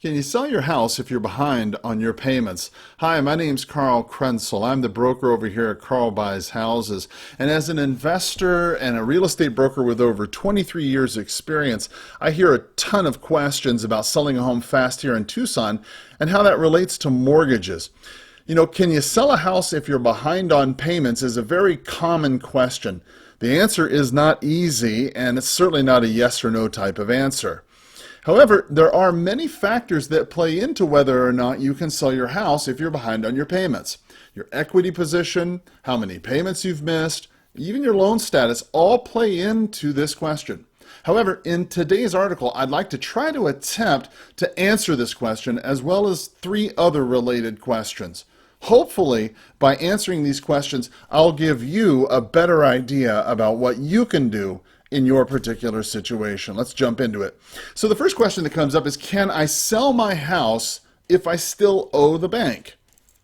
Can you sell your house if you're behind on your payments? Hi, my name's Carl Krenzel. I'm the broker over here at Carl Buys Houses. And as an investor and a real estate broker with over 23 years experience, I hear a ton of questions about selling a home fast here in Tucson and how that relates to mortgages. You know, can you sell a house if you're behind on payments is a very common question. The answer is not easy, and it's certainly not a yes or no type of answer. However, there are many factors that play into whether or not you can sell your house if you're behind on your payments. Your equity position, how many payments you've missed, even your loan status all play into this question. However, in today's article, I'd like to try to attempt to answer this question as well as 3 other related questions. Hopefully, by answering these questions, I'll give you a better idea about what you can do in your particular situation. Let's jump into it. So the first question that comes up is, can I sell my house if I still owe the bank?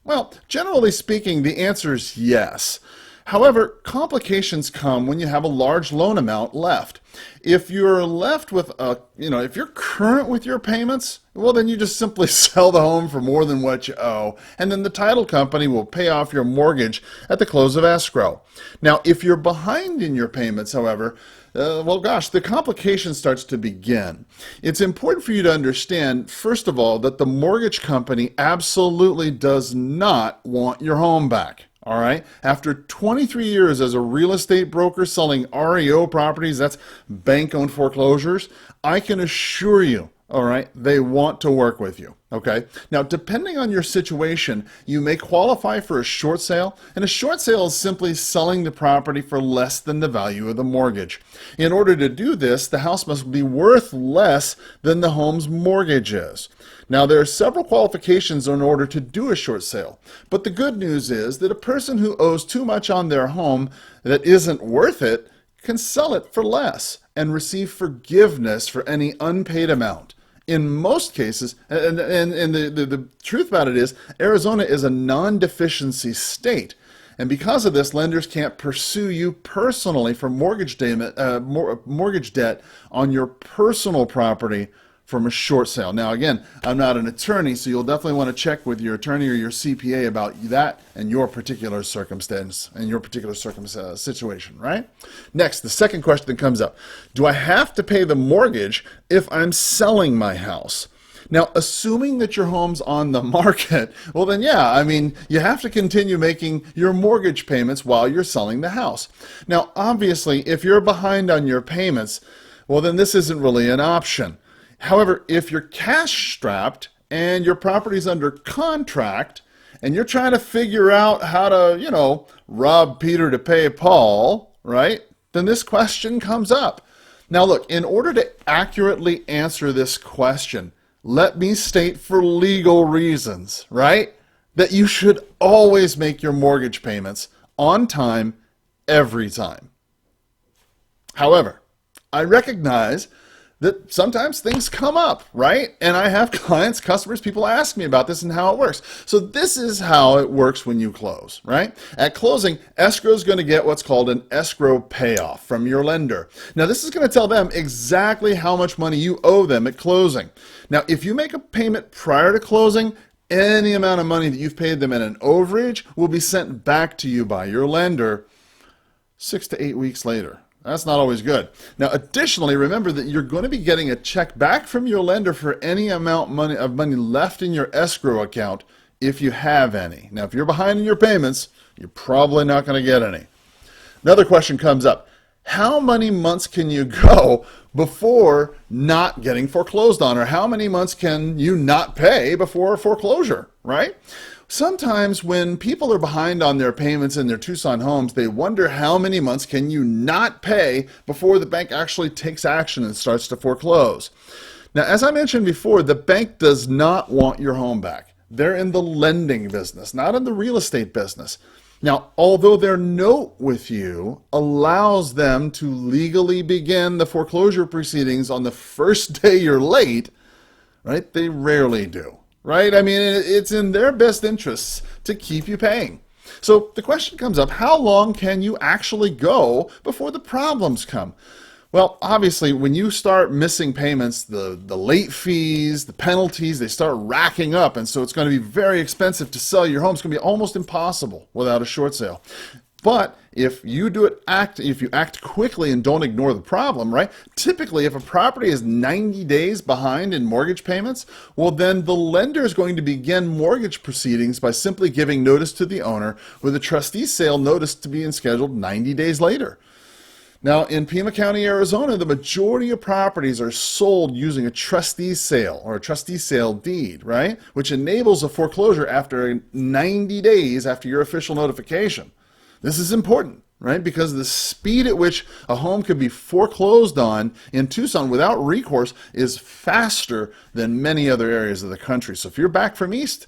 Well, generally speaking, the answer is yes. However, complications come when you have a large loan amount left. If you're left with if you're current with your payments, well, then you just simply sell the home for more than what you owe, and then the title company will pay off your mortgage at the close of escrow. Now, if you're behind in your payments, however, the complication starts to begin. It's important for you to understand, first of all, that the mortgage company absolutely does not want your home back. All right. After 23 years as a real estate broker selling REO properties, that's bank-owned foreclosures, I can assure you, all right, they want to work with you. Okay. Now, depending on your situation, you may qualify for a short sale, and a short sale is simply selling the property for less than the value of the mortgage. In order to do this, the house must be worth less than the home's mortgage is. Now, there are several qualifications in order to do a short sale, but the good news is that a person who owes too much on their home that isn't worth it can sell it for less and receive forgiveness for any unpaid amount. In most cases, and the truth about it is, Arizona is a non-deficiency state. And because of this, lenders can't pursue you personally for mortgage debt on your personal property from a short sale. Now, again, I'm not an attorney, so you'll definitely want to check with your attorney or your CPA about that and your particular circumstance and your particular situation, right? Next, the second question that comes up. Do I have to pay the mortgage if I'm selling my house? Now, assuming that your home's on the market, well then yeah, I mean, you have to continue making your mortgage payments while you're selling the house. Now, obviously, if you're behind on your payments, well then this isn't really an option. However, if you're cash strapped and your property's under contract and you're trying to figure out how to, rob Peter to pay Paul, right? Then this question comes up. Now look, in order to accurately answer this question, let me state for legal reasons, right, that you should always make your mortgage payments on time, every time. However, I recognize that sometimes things come up, right? And I have clients, customers, people ask me about this and how it works. So this is how it works when you close, right? At closing, escrow is going to get what's called an escrow payoff from your lender. Now, this is going to tell them exactly how much money you owe them at closing. Now, if you make a payment prior to closing, any amount of money that you've paid them in an overage will be sent back to you by your lender 6 to 8 weeks later. That's not always good. Now, additionally, remember that you're going to be getting a check back from your lender for any amount of money left in your escrow account if you have any. Now, if you're behind in your payments, you're probably not going to get any. Another question comes up. How many months can you go before not getting foreclosed on? Or how many months can you not pay before foreclosure, right? Sometimes when people are behind on their payments in their Tucson homes, they wonder how many months can you not pay before the bank actually takes action and starts to foreclose. Now, as I mentioned before, the bank does not want your home back. They're in the lending business, not in the real estate business. Now, although their note with you allows them to legally begin the foreclosure proceedings on the first day you're late, right, they rarely do. Right? I mean, it's in their best interests to keep you paying. So the question comes up, how long can you actually go before the problems come? Well, obviously, when you start missing payments, the late fees, the penalties, they start racking up. And so it's going to be very expensive to sell your home. It's going to be almost impossible without a short sale. But if you if you act quickly and don't ignore the problem, right? Typically, if a property is 90 days behind in mortgage payments, well, then the lender is going to begin mortgage proceedings by simply giving notice to the owner with a trustee sale notice to be scheduled 90 days later. Now, in Pima County, Arizona, the majority of properties are sold using a trustee sale or a trustee sale deed, right? Which enables a foreclosure after 90 days after your official notification. This is important, right? Because the speed at which a home could be foreclosed on in Tucson without recourse is faster than many other areas of the country. So if you're back east,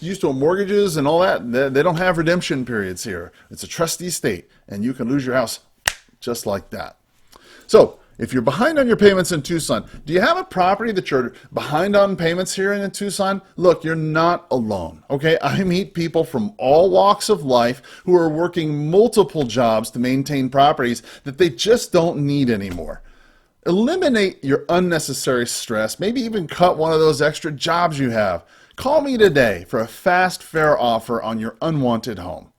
used to mortgages and all that, they don't have redemption periods here. It's a trustee state, and you can lose your house just like that. So if you're behind on your payments in Tucson, do you have a property that you're behind on payments here in Tucson? Look, you're not alone, okay? I meet people from all walks of life who are working multiple jobs to maintain properties that they just don't need anymore. Eliminate your unnecessary stress, maybe even cut one of those extra jobs you have. Call me today for a fast, fair offer on your unwanted home.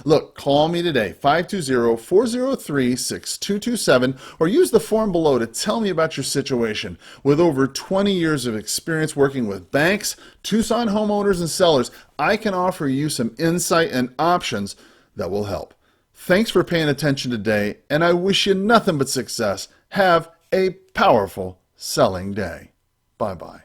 Look, call me today, 520-403-6227, or use the form below to tell me about your situation. With over 20 years of experience working with banks, Tucson homeowners, and sellers, I can offer you some insight and options that will help. Thanks for paying attention today, and I wish you nothing but success. Have a powerful selling day. Bye-bye.